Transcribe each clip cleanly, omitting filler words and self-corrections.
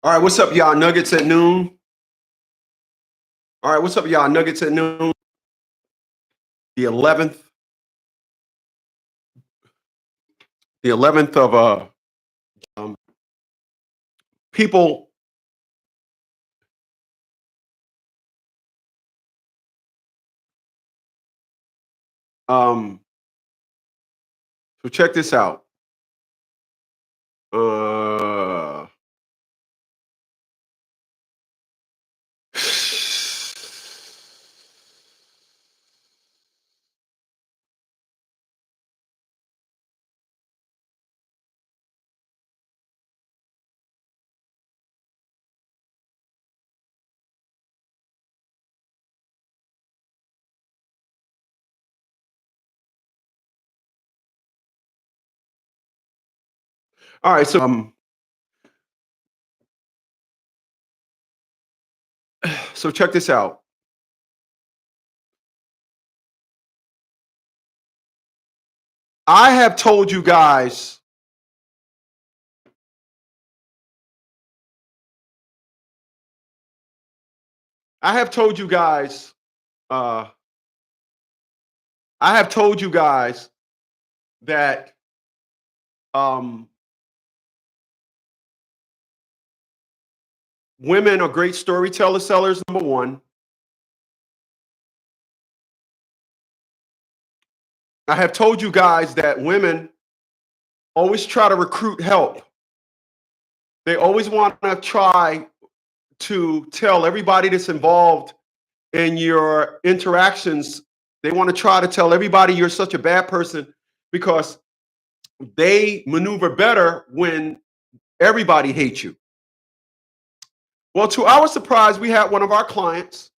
All right, what's up, y'all? Nuggets at noon. All right, what's up, y'all? Nuggets at noon. The 11th, the 11th of um, people. Um, so check this out. Uh, all right, so check this out. I have told you guys. I have told you guys. Uh, I have told you guys that um, women are great storyteller sellers. Number one. I have told you guys that women always try to recruit help. They always want to try to tell everybody that's involved in your interactions, they want to try to tell everybody you're such a bad person because they maneuver better when everybody hates you. Well, to our surprise, we had one of our clients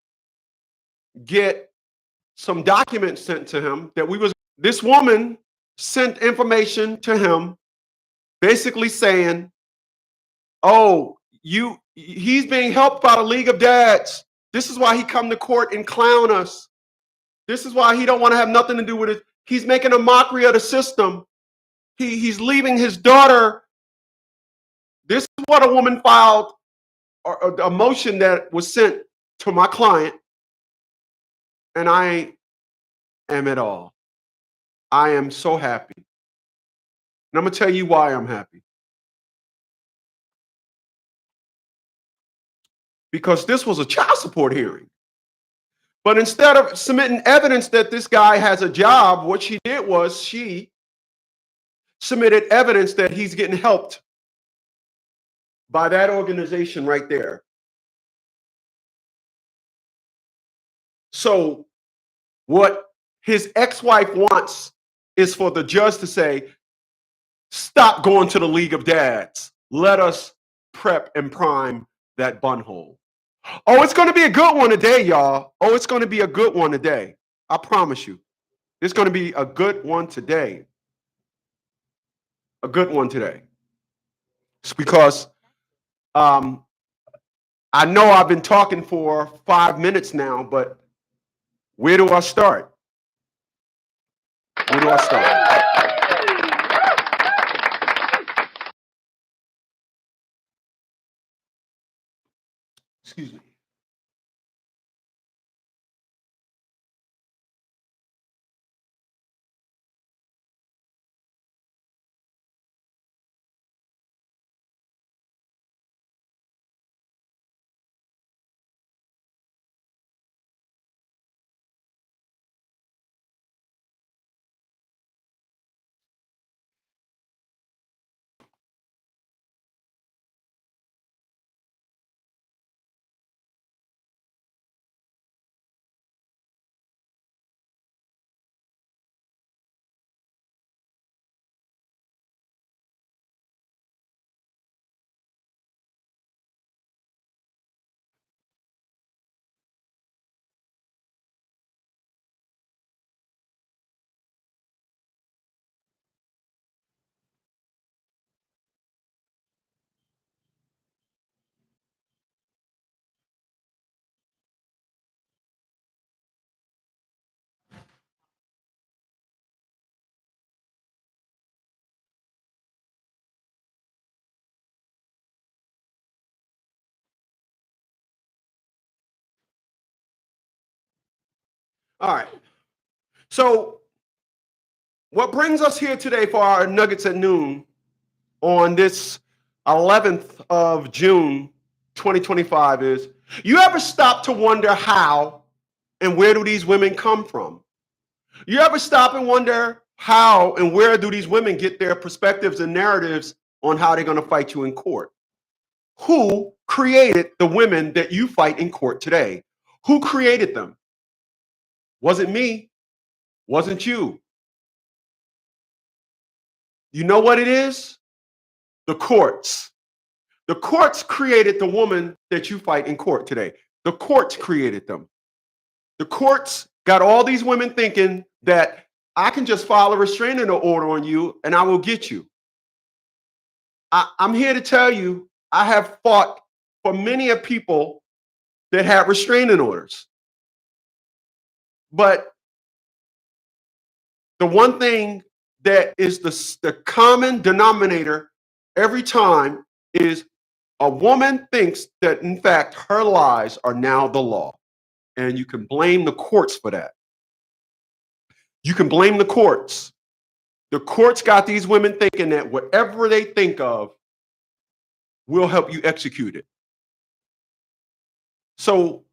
get some documents sent to him that this woman sent information to him basically saying, "Oh, he's being helped by the League of Dads. This is why he come to court and clown us. This is why he don't want to have nothing to do with it. He's making a mockery of the system. He's leaving his daughter." This is what a woman filed, or a motion that was sent to my client, and I am at all. I am so happy. And I'm gonna tell you why I'm happy. Because this was a child support hearing. But instead of submitting evidence that this guy has a job, what she did was she submitted evidence that he's getting helped by that organization right there. So what his ex-wife wants is for the judge to say, stop going to the League of Dads. Let us prep and prime that bunhole. Oh, it's going to be a good one today, y'all. Oh, it's going to be a good one today. I promise you. It's going to be a good one today. A good one today. It's because I know I've been talking for 5 minutes now, but where do I start? Where do I start? Excuse me. All right. So what brings us here today for our Nuggets at Noon on this 11th of June, 2025 is, you ever stop to wonder how and where do these women come from? You ever stop and wonder how and where do these women get their perspectives and narratives on how they're going to fight you in court? Who created the women that you fight in court today? Who created them? Wasn't me, wasn't you. You know what it is? The courts. The courts created the woman that you fight in court today. The courts created them. The courts got all these women thinking that I can just file a restraining order on you and I will get you. I'm here to tell you, I have fought for many of people that had restraining orders. But the one thing that is the common denominator every time is a woman thinks that, in fact, her lies are now the law. And you can blame the courts for that. You can blame the courts. The courts got these women thinking that whatever they think of will help you execute it. So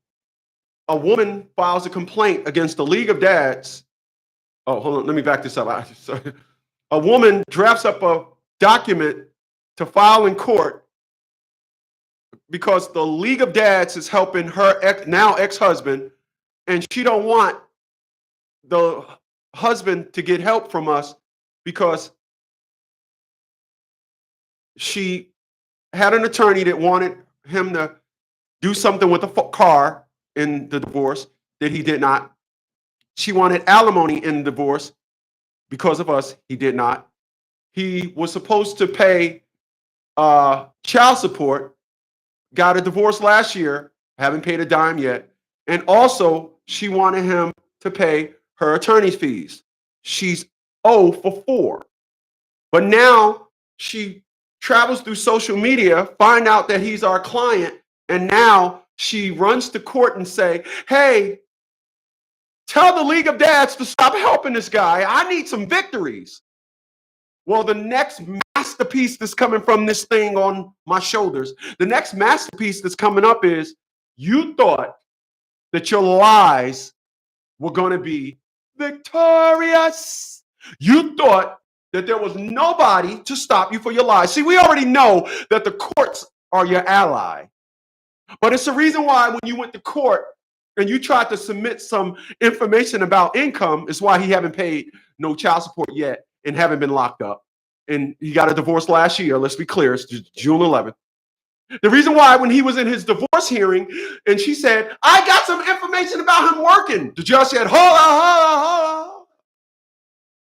a woman files a complaint against the League of Dads. Oh, hold on. Let me back this up. A woman drafts up a document to file in court because the League of Dads is helping her now ex-husband, and she don't want the husband to get help from us because she had an attorney that wanted him to do something with the car in the divorce that he did not. She wanted alimony in the divorce because of us. He did not. He was supposed to pay child support, got a divorce last year, haven't paid a dime yet. And also, she wanted him to pay her attorney's fees. She's 0 for 4. But now she travels through social media, find out that he's our client, and now she runs to court and say, hey, tell the League of Dads to stop helping this guy. I need some victories. Well, the next masterpiece that's coming from this thing on my shoulders, the next masterpiece that's coming up is, you thought that your lies were going to be victorious. You thought that there was nobody to stop you for your lies. See, we already know that the courts are your ally. But it's the reason why when you went to court and you tried to submit some information about income, is why he haven't paid no child support yet and haven't been locked up. And he got a divorce last year. Let's be clear, it's June 11th. The reason why when he was in his divorce hearing and she said, I got some information about him working, the judge said, hold on.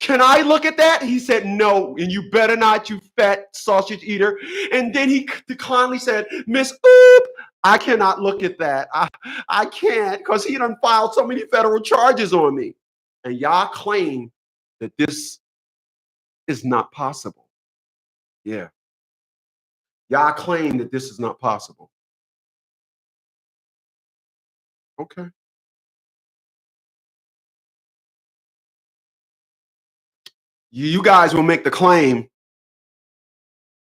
Can I look at that? He said, no, and you better not, you fat sausage eater. And then he kindly said, Miss Oop, I cannot look at that. I can't, because he done filed so many federal charges on me. And y'all claim that this is not possible. Yeah. Y'all claim that this is not possible. Okay. You guys will make the claim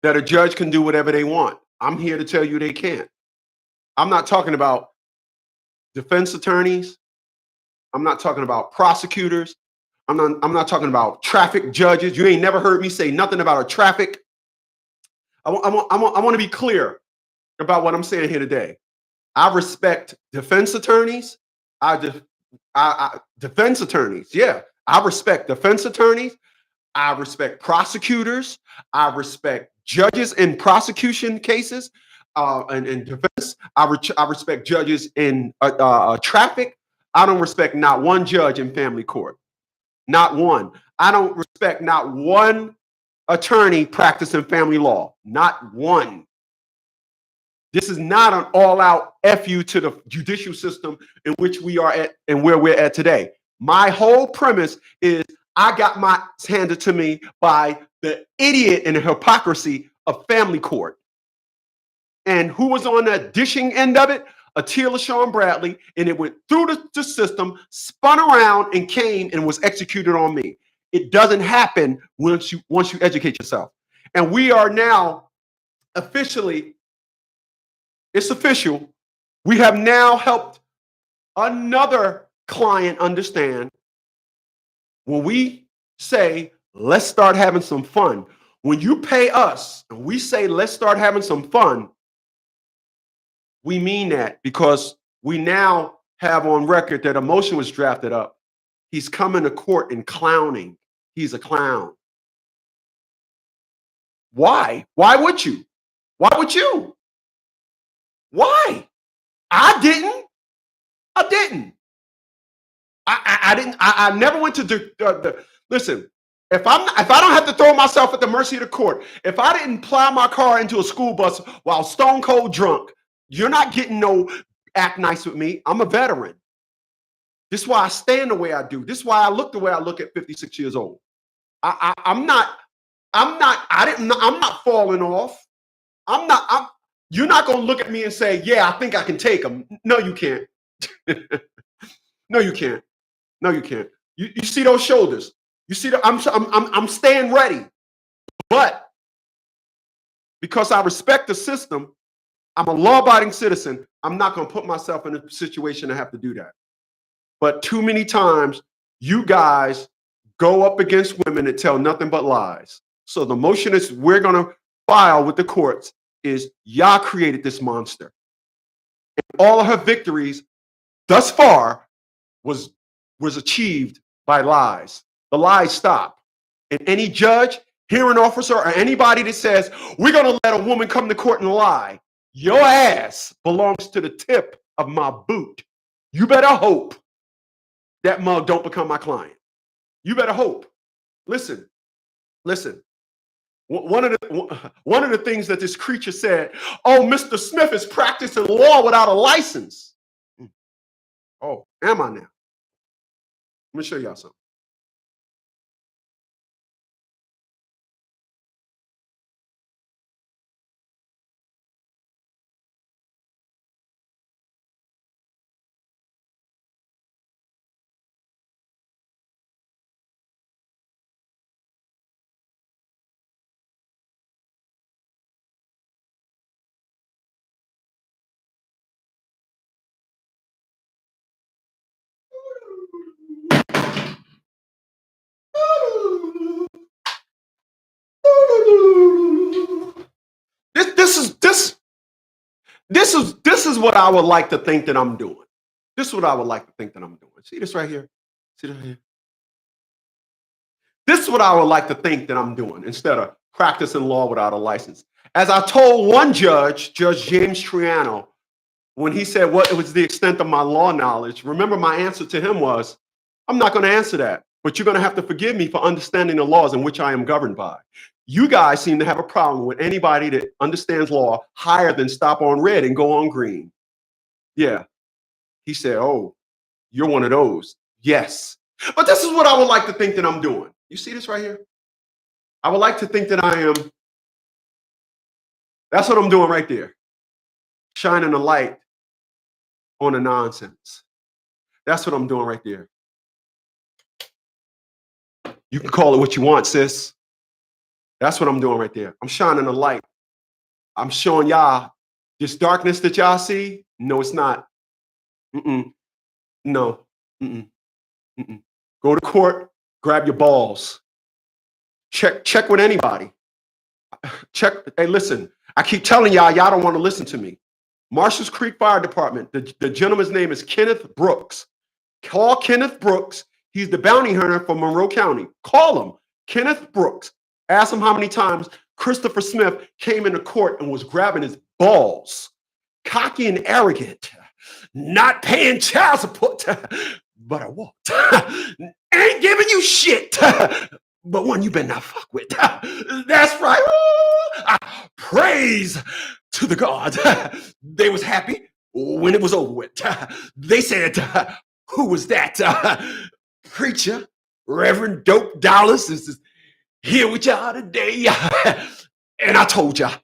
that a judge can do whatever they want. I'm here to tell you they can't. I'm not talking about defense attorneys. I'm not talking about prosecutors. I'm not talking about traffic judges. You ain't never heard me say nothing about a traffic. I want to be clear about what I'm saying here today. I respect defense attorneys. Defense attorneys. Yeah, I respect defense attorneys. I respect prosecutors. I respect judges in prosecution cases and in defense. I respect judges in traffic. I don't respect not one judge in family court. Not one. I don't respect not one attorney practicing family law. Not one. This is not an all-out FU to the judicial system in which we are at and where we're at today. My whole premise is I got my handed to me by the idiot and the hypocrisy of family court. And who was on the dishing end of it? Attila Sean Bradley, and it went through the system, spun around, and came and was executed on me. It doesn't happen once you educate yourself. And we are now officially, it's official. We have now helped another client understand when we say, let's start having some fun. When you pay us and we say, let's start having some fun, we mean that, because we now have on record that a motion was drafted up. He's coming to court and clowning. He's a clown. Why? Why would you? Why would you? Why? I didn't. I never went to listen. If I don't have to throw myself at the mercy of the court, if I didn't plow my car into a school bus while stone cold drunk, you're not getting no act nice with me. I'm a veteran. This is why I stand the way I do. This is why I look the way I look at 56 years old. I'm not falling off. You're not going to look at me and say, yeah, I think I can take them. No, you can't. No, you can't. No, you can't. You see those shoulders. You see that I'm staying ready. But because I respect the system, I'm a law-abiding citizen, I'm not going to put myself in a situation to have to do that. But too many times, you guys go up against women that tell nothing but lies. So the motion is we're going to file with the courts is y'all created this monster. And all of her victories thus far was achieved by lies. The lies stop. And any judge, hearing officer, or anybody that says, we're going to let a woman come to court and lie, your ass belongs to the tip of my boot. You better hope that mug don't become my client. You better hope. Listen. One of the things that this creature said, oh, Mr. Smith is practicing law without a license. Oh, am I now? Let me show y'all something. This is what I would like to think that I'm doing. This is what I would like to think that I'm doing. See this right here? See this right here? This is what I would like to think that I'm doing instead of practicing law without a license. As I told one judge, Judge James Triano, when he said what was the extent of my law knowledge, remember my answer to him was, I'm not going to answer that, but you're going to have to forgive me for understanding the laws in which I am governed by. You guys seem to have a problem with anybody that understands law higher than stop on red and go on green. Yeah. He said, oh, you're one of those. Yes. But this is what I would like to think that I'm doing. You see this right here? I would like to think that I am. That's what I'm doing right there. Shining a light on the nonsense. That's what I'm doing right there. You can call it what you want, sis. That's what I'm doing right there. I'm shining a light. I'm showing y'all this darkness that y'all see. No, it's not. No. Go to court, grab your balls. Check with anybody. Check. Hey, listen, I keep telling y'all don't want to listen to me. Marshalls Creek Fire Department, the gentleman's name is Kenneth Brooks. Call Kenneth Brooks. He's the bounty hunter for Monroe County. Call him, Kenneth Brooks. Ask him how many times Christopher Smith came into court and was grabbing his balls. Cocky and arrogant. Not paying child support, but I won't. Ain't giving you shit, but one you better not fuck with. That's right. Praise to the God. They was happy when it was over with. They said, who was that? Preacher, Reverend Dope Dollars is here with y'all today. And I told y'all,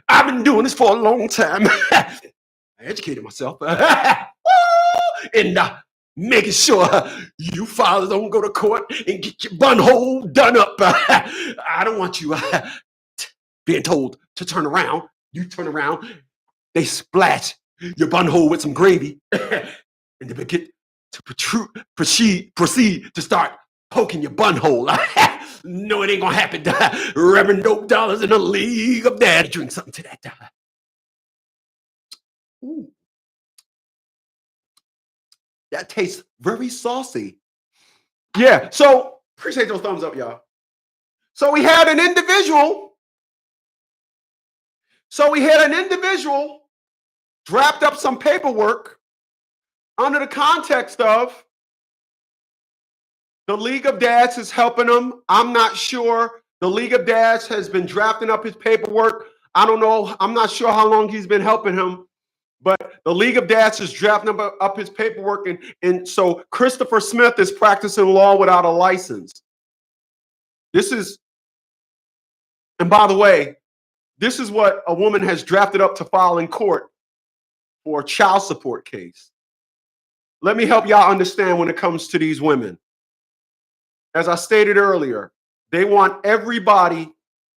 I've been doing this for a long time. I educated myself. And making sure you fathers don't go to court and get your bunhole done up. I don't want you being told to turn around. You turn around, they splash your bunhole with some gravy, and they begin to proceed to start poking your bunhole. No, it ain't gonna happen. Reverend Dope Dollars in the League of Dad. Drink something to that. Ooh. That tastes very saucy. Yeah, so appreciate those thumbs up, y'all. So we had an individual. Wrapped up some paperwork under the context of the League of Dads is helping him. I'm not sure. The League of Dads has been drafting up his paperwork. I don't know. I'm not sure how long he's been helping him. But the League of Dads is drafting up his paperwork. And so Christopher Smith is practicing law without a license. And by the way, this is what a woman has drafted up to file in court for a child support case. Let me help y'all understand when it comes to these women. As I stated earlier, they want everybody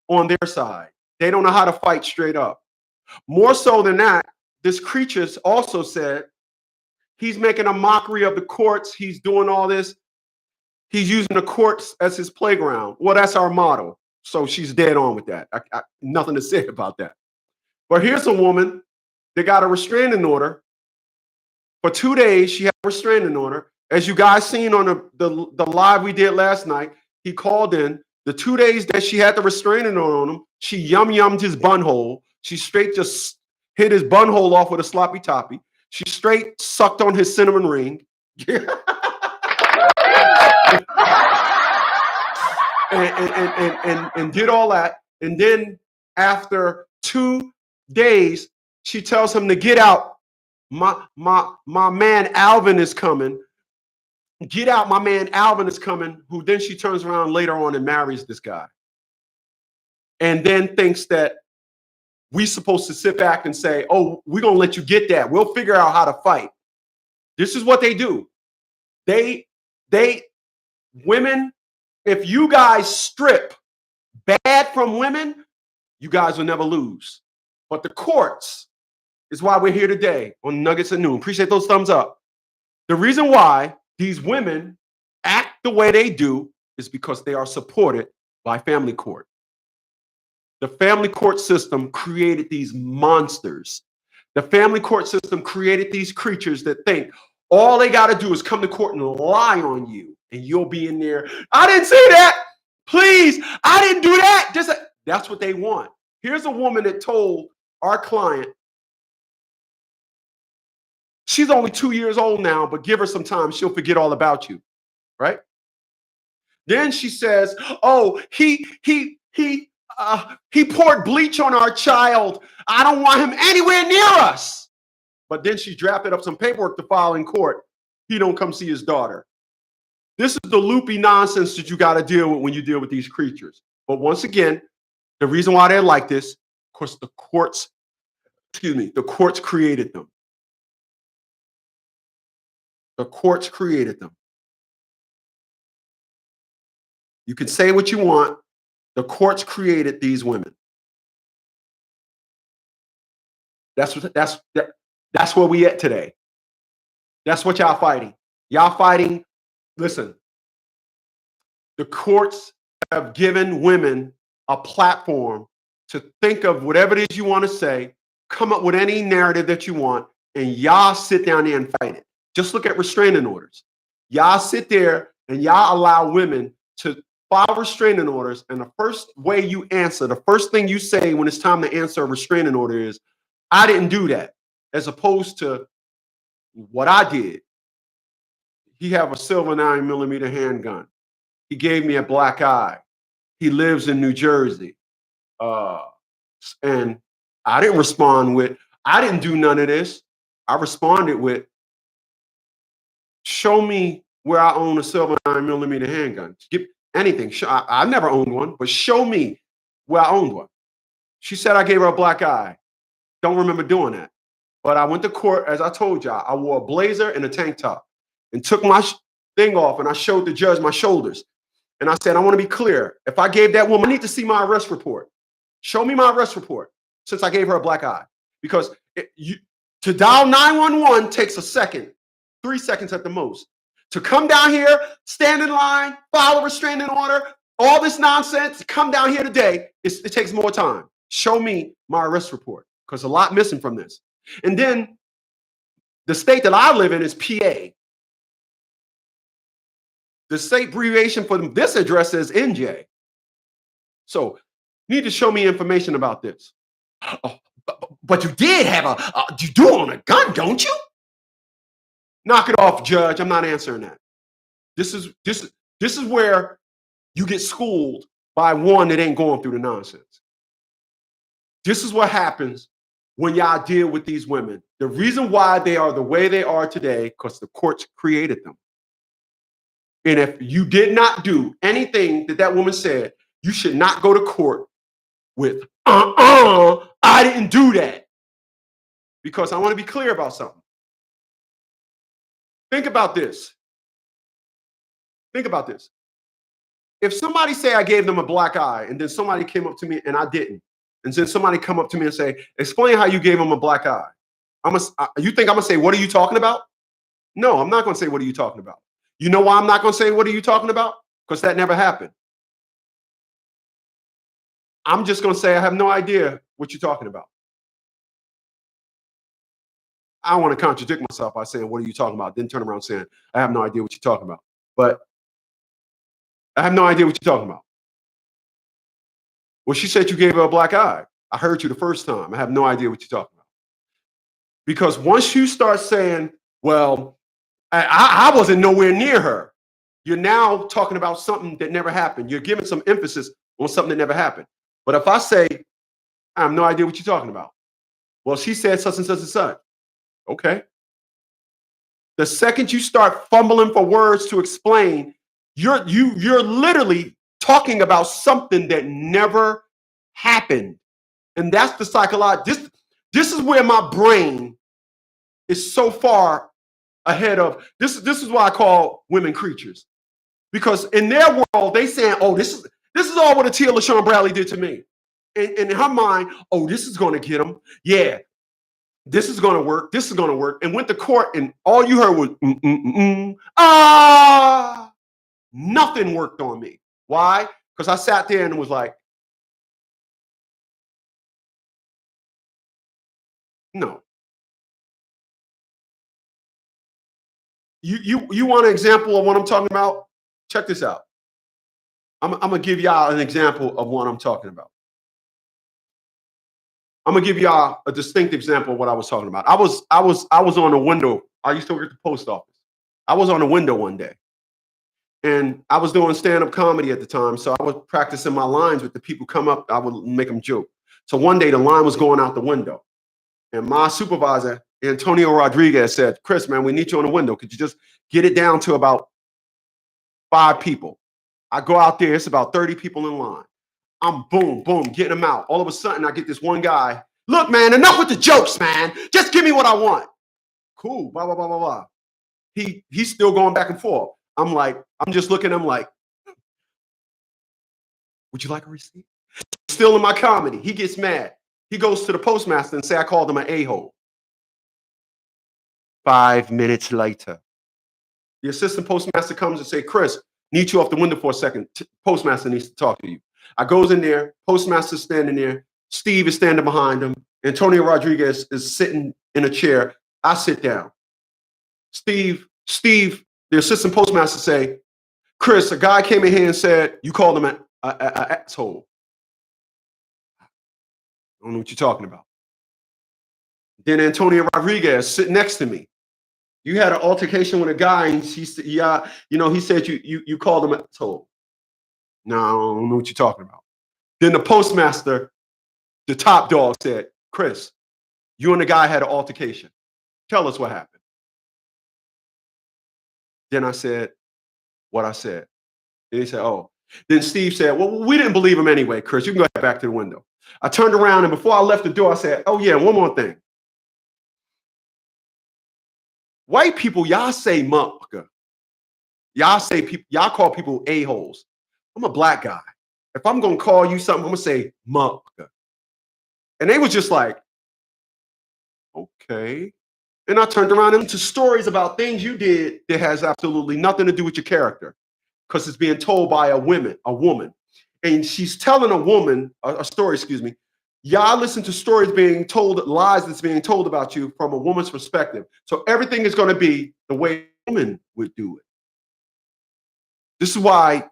on their side. They don't know how to fight straight up. More so than that, this creature also said he's making a mockery of the courts. He's doing all this. He's using the courts as his playground. Well, that's our motto. So she's dead on with that. Nothing to say about that. But here's a woman that got a restraining order. For 2 days, she had a restraining order. As you guys seen on the live we did last night, he called in. The 2 days that she had the restraining order on him, she yum-yummed his bunhole. She straight just hit his bunhole off with a sloppy toppy. She straight sucked on his cinnamon ring. and did all that. And then after 2 days, she tells him to get out. My man Alvin is coming. Get out, my man Alvin is coming. Who then she turns around later on and marries this guy. And then thinks that we supposed to sit back and say, oh, we're going to let you get that. We'll figure out how to fight. This is what they do. Women, if you guys strip bad from women, you guys will never lose. But the courts is why we're here today on Nuggets at Noon. Appreciate those thumbs up. The reason why these women act the way they do is because they are supported by family court. The family court system created these monsters. The family court system created these creatures that think all they got to do is come to court and lie on you, and you'll be in there. I didn't say that. Please, I didn't do that. That's what they want. Here's a woman that told our client, she's only 2 years old now, but give her some time. She'll forget all about you, right? Then she says, oh, he poured bleach on our child. I don't want him anywhere near us. But then she drafted up some paperwork to file in court. He don't come see his daughter. This is the loopy nonsense that you got to deal with when you deal with these creatures. But once again, the reason why they're like this, of course, the courts created them. The courts created them. You can say what you want. The courts created these women. That's where we at today. That's what y'all fighting. Y'all fighting. Listen, the courts have given women a platform to think of whatever it is you want to say, come up with any narrative that you want, and y'all sit down there and fight it. Just look at restraining orders. Y'all sit there and y'all allow women to file restraining orders, and the first way you answer, the first thing you say when it's time to answer a restraining order is, I didn't do that, as opposed to what I did. He have a silver 9mm handgun. He gave me a black eye. He lives in New Jersey. And I didn't respond with, I didn't do none of this. I responded with, show me where I own a silver 9mm handgun. Give anything. I never owned one, but show me where I owned one. She said I gave her a black eye. Don't remember doing that. But I went to court, as I told y'all. I wore a blazer and a tank top and took my thing off, and I showed the judge my shoulders. And I said, I want to be clear. If I gave that woman, I need to see my arrest report. Show me my arrest report since I gave her a black eye. Because to dial 911 takes a second, 3 seconds at the most. To come down here, stand in line, file a restraining order, all this nonsense, come down here today, it takes more time. Show me my arrest report, because a lot missing from this. And then the state that I live in is PA. The state abbreviation for this address is NJ. So you need to show me information about this. Oh, but you did have you do own a gun, don't you? Knock it off, Judge. I'm not answering that. This is where you get schooled by one that ain't going through the nonsense. This is what happens when y'all deal with these women. The reason why they are the way they are today, because the courts created them. And if you did not do anything that woman said, you should not go to court with, I didn't do that. Because I want to be clear about something. Think about this. Think about this. If somebody say I gave them a black eye, and then somebody came up to me and I didn't, and then somebody come up to me and say, explain how you gave them a black eye. You think I'm going to say, what are you talking about? No, I'm not going to say, what are you talking about? You know why I'm not going to say, what are you talking about? Because that never happened. I'm just going to say, I have no idea what you're talking about. I don't want to contradict myself by saying, what are you talking about? Then turn around saying, I have no idea what you're talking about. But I have no idea what you're talking about. Well, she said you gave her a black eye. I heard you the first time. I have no idea what you're talking about. Because once you start saying, well, I wasn't nowhere near her, you're now talking about something that never happened. You're giving some emphasis on something that never happened. But if I say, I have no idea what you're talking about. Well, she said such and such and such. Okay. The second you start fumbling for words to explain, you're literally talking about something that never happened. And that's the psychological. This is where my brain is so far ahead of this. This is why I call women creatures, because in their world they saying, "Oh, this is all what Atia LaShawn Bradley did to me." And in her mind, "Oh, this is going to get him. Yeah, this is going to work. This is going to work." And went to court, and all you heard was nothing worked on me. Why? Because I sat there and was like, no. You want an example of what I'm talking about? Check this out. I'm gonna give y'all an example of what I'm talking about. I'm gonna give y'all a distinct example of what I was talking about. I was on a window. I used to work at the post office. I was on a window one day, and I was doing stand-up comedy at the time. So I was practicing my lines with the people come up. I would make them joke. So one day the line was going out the window, and my supervisor, Antonio Rodriguez, said, "Chris, man, we need you on the window. Could you just get it down to about 5 people?" I go out there, it's about 30 people in line. I'm boom, boom, getting them out. All of a sudden, I get this one guy. "Look, man, enough with the jokes, man. Just give me what I want." Cool, blah, blah, blah, blah, blah. He's still going back and forth. I'm just looking at him like, "Would you like a receipt?" Still in my comedy. He gets mad. He goes to the postmaster and say I called him an a-hole. 5 minutes later, the assistant postmaster comes and say, "Chris, need you off the window for a second. Postmaster needs to talk to you." I goes in there. Postmaster's standing there. Steve is standing behind him. Antonio Rodriguez is sitting in a chair. I sit down. Steve, the assistant postmaster say, "Chris, a guy came in here and said you called him an asshole." I don't know what you're talking about. Then Antonio Rodriguez sitting next to me. "You had an altercation with a guy, and he said, yeah, he said you called him an asshole." "No, I don't know what you're talking about." Then the postmaster, the top dog, said, "Chris, you and the guy had an altercation. Tell us what happened." Then I said what I said. Then he said, "Oh." Then Steve said, "Well, we didn't believe him anyway, Chris. You can go back to the window." I turned around, and before I left the door, I said, "Oh, yeah, one more thing. White people, y'all say motherfucker. Y'all call people a-holes. I'm a black guy. If I'm gonna call you something, I'm gonna say motherfucker. And they was just like, okay. And I turned around into stories about things you did that has absolutely nothing to do with your character, because it's being told by a woman. And she's telling a woman a story, excuse me. Y'all listen to stories being told, lies that's being told about you from a woman's perspective. So everything is going to be the way a woman would do it. This is why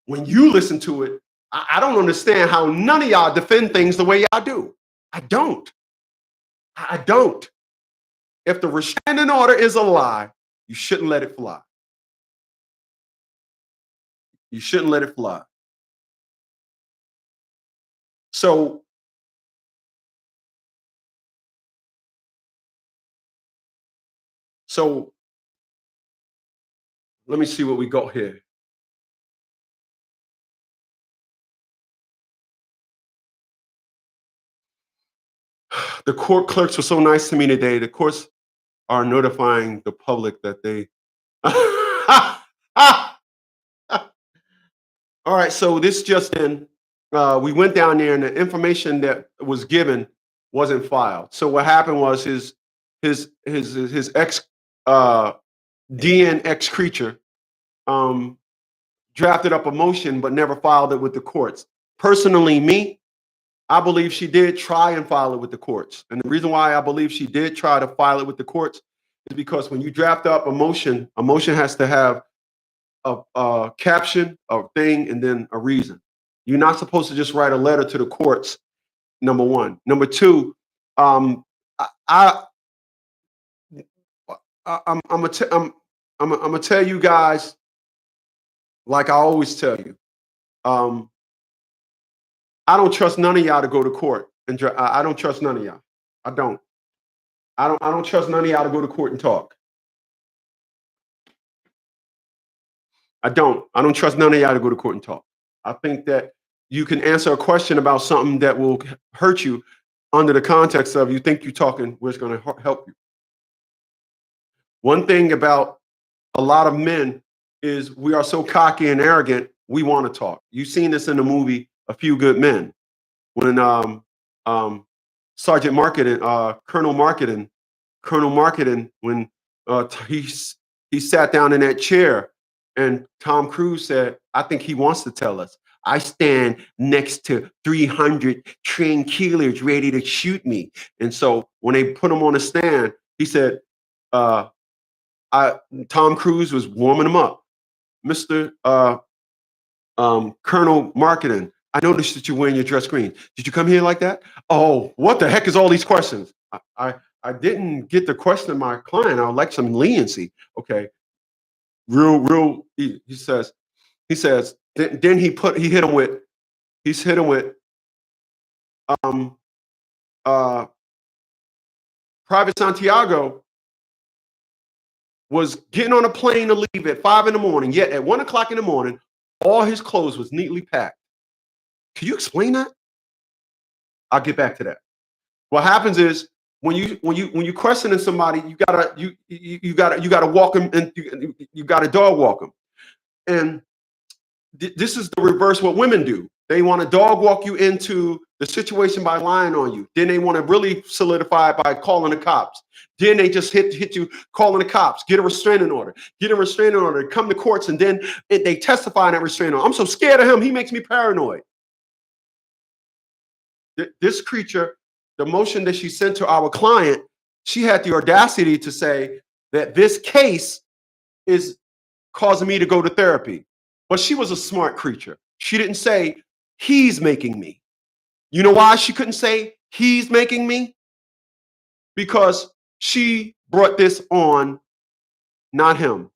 when you listen to it, I don't understand how none of y'all defend things the way y'all do. I don't. I don't. If the restraining order is a lie, you shouldn't let it fly. You shouldn't let it fly. So let me see what we got here. The court clerks were so nice to me today. The courts are notifying the public that they. All right, so this just in, we went down there and the information that was given wasn't filed. So what happened was his ex DN creature drafted up a motion but never filed it with the courts. Personally, me, I believe she did try and file it with the courts. And the reason why I believe she did try to file it with the courts is because when you draft up a motion has to have a caption, a thing, and then a reason. You're not supposed to just write a letter to the courts, number one. Number two, I'm gonna tell you guys, like I always tell you, I don't trust none of y'all to go to court, and I don't trust none of y'all. I don't trust none of y'all to go to court and talk. I don't trust none of y'all to go to court and talk. I think that you can answer a question about something that will hurt you under the context of you think you're talking where it's going to help you. One thing about a lot of men is we are so cocky and arrogant, we want to talk. You've seen this in the movie A Few Good Men, when Sergeant Marketing, Colonel Marketing, when he sat down in that chair and Tom Cruise said, I think he wants to tell us. I stand next to 300 trained killers ready to shoot me. And so when they put him on the stand, he said, Tom Cruise was warming him up. Mr. Colonel Marketing, I noticed that you're wearing your dress green. Did you come here like that? Oh, what the heck is all these questions? I didn't get the question of my client. I would like some leniency. Okay. Real. He says, then he hit him with Private Santiago was getting on a plane to leave at 5 a.m. Yet at 1 o'clock in the morning, all his clothes was neatly packed. Can you explain that? I'll get back to that. What happens is when you questioning somebody, you gotta walk them, and you gotta dog walk them. And this is the reverse what women do. They want to dog walk you into the situation by lying on you. Then they want to really solidify it by calling the cops. Then they just hit you calling the cops, get a restraining order, come to courts, and then they testify in that restraining order. I'm so scared of him, he makes me paranoid. This creature, the motion that she sent to our client, she had the audacity to say that this case is causing me to go to therapy. But she was a smart creature. She didn't say, he's making me. You know why she couldn't say, he's making me? Because she brought this on, not him.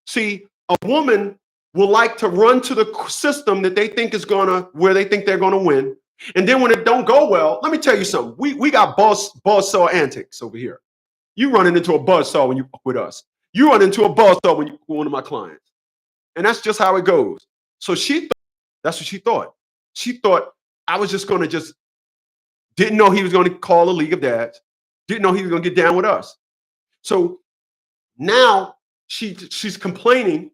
See, a woman will like to run to the system that they think is where they think they're gonna win. And then when it don't go well, let me tell you something. We got buzzsaw antics over here. You running into a buzzsaw when you with us. You run into a buzzsaw when you one of my clients. And that's just how it goes. So that's what she thought. She thought I was just going to didn't know he was going to call the League of Dads. Didn't know he was going to get down with us. So Now she's complaining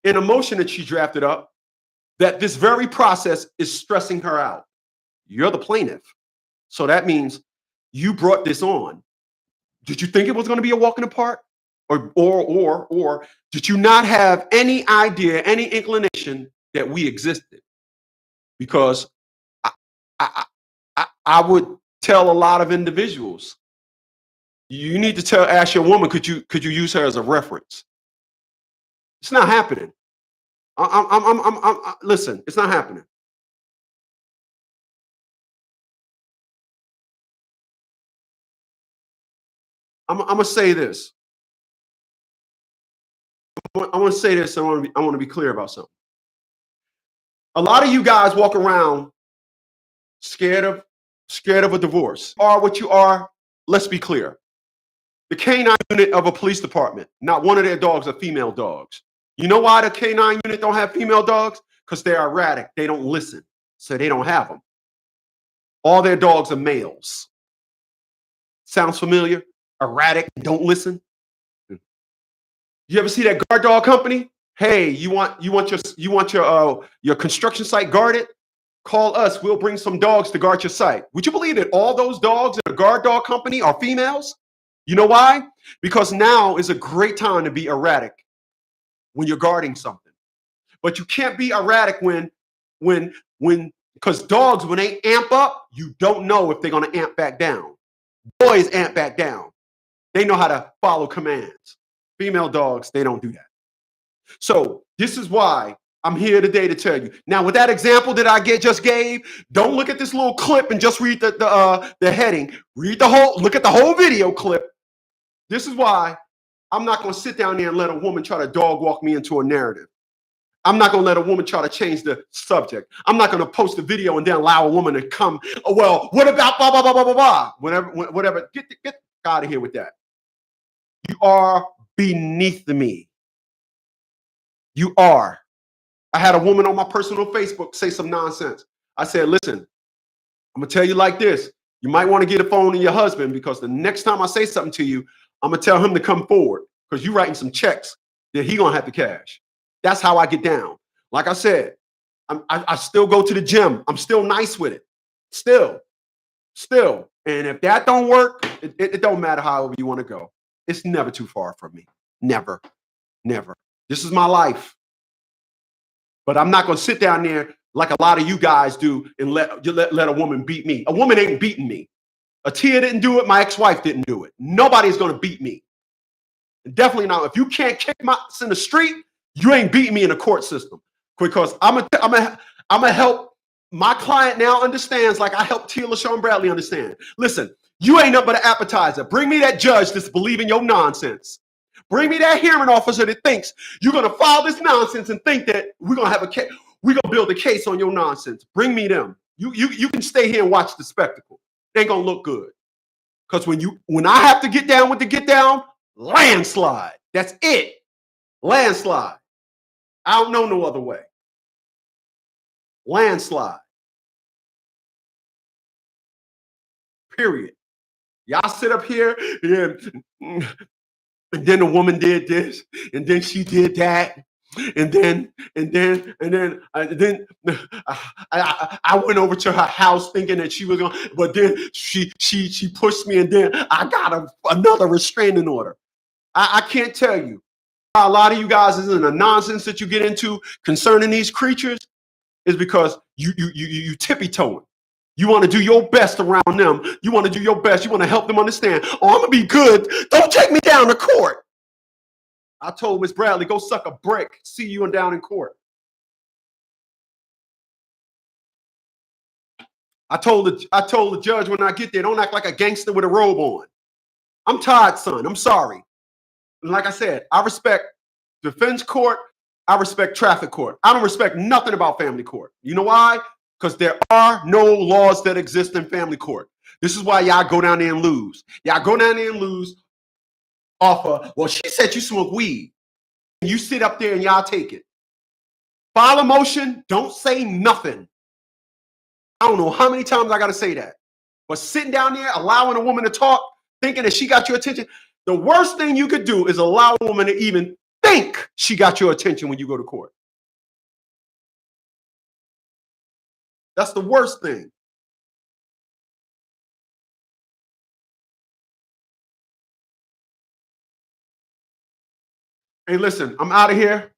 in a motion that she drafted up that this very process is stressing her out. You're the plaintiff. So that means you brought this on. Did you think it was going to be a walk in the park? Or did you not have any idea, any inclination that we existed? Because I would tell a lot of individuals, you need to ask your woman, could you use her as a reference? It's not happening. Listen, it's not happening. I'm gonna say this. I want to say this. I want to be clear about something. A lot of you guys walk around scared of a divorce. You are what you are. Let's be clear. The canine unit of a police department, not one of their dogs are female dogs. You know why the canine unit don't have female dogs? Because they're erratic. They don't listen, so they don't have them. All their dogs are males. Sounds familiar? Erratic, don't listen. You ever see that guard dog company? Hey, you want your construction site guarded? Call us. We'll bring some dogs to guard your site. Would you believe that all those dogs in a guard dog company are females? You know why? Because now is a great time to be erratic when you're guarding something. But you can't be erratic because dogs, when they amp up, you don't know if they're going to amp back down. Boys amp back down. They know how to follow commands. Female dogs, they don't do that. So this is why I'm here today to tell you. Now, with that example that I just gave, don't look at this little clip and just read the heading. Read the whole, look at the whole video clip. This is why I'm not going to sit down there and let a woman try to dog walk me into a narrative. I'm not going to let a woman try to change the subject. I'm not going to post a video and then allow a woman to come, oh, well, what about blah, blah, blah, blah, blah, blah. Whatever. Get out of here with that. You are beneath me. You are. I had a woman on my personal Facebook say some nonsense. I said, listen, I'm going to tell you like this. You might want to get a phone to your husband because the next time I say something to you, I'm going to tell him to come forward because you're writing some checks that he's going to have to cash. That's how I get down. Like I said, I still go to the gym. I'm still nice with it. Still. And if that don't work, it don't matter however you want to go. It's never too far from me. Never. This is my life. But I'm not going to sit down there like a lot of you guys do and let a woman beat me. A woman ain't beating me. Atia didn't do it. My ex-wife didn't do it. Nobody's going to beat me. And definitely not. If you can't kick my ass in the street, you ain't beating me in the court system. Because I'm gonna help my client now understands like I helped Tia LaShawn Bradley understand. Listen, you ain't nothing but an appetizer. Bring me that judge that's believing your nonsense. Bring me that hearing officer that thinks you're going to file this nonsense and think that we're going to have a case. We're going to build a case on your nonsense. Bring me them. You can stay here and watch the spectacle. It ain't going to look good. Because when I have to get down with the get down, landslide. That's it. Landslide. I don't know no other way. Landslide. Period. Y'all sit up here and then the woman did this, and then she did that, and then I went over to her house thinking that she was going, but then she pushed me, and then I got another restraining order. I can't tell you how a lot of you guys is in the nonsense that you get into concerning these creatures is because you tippy-toeing. You want to do your best around them. You want to do your best. You want to help them understand. Oh, I'm going to be good. Don't take me down to court. I told Miss Bradley, go suck a brick. See you down in court. I told the judge when I get there, don't act like a gangster with a robe on. I'm tired, son. I'm sorry. And like I said, I respect defense court. I respect traffic court. I don't respect nothing about family court. You know why? Because there are no laws that exist in family court. This is why y'all go down there and lose. Y'all go down there and lose off of, well, she said you smoke weed. You sit up there and y'all take it. File a motion, don't say nothing. I don't know how many times I got to say that. But sitting down there, allowing a woman to talk, thinking that she got your attention, The worst thing you could do is allow a woman to even think she got your attention when you go to court. That's the worst thing. Hey, listen, I'm out of here.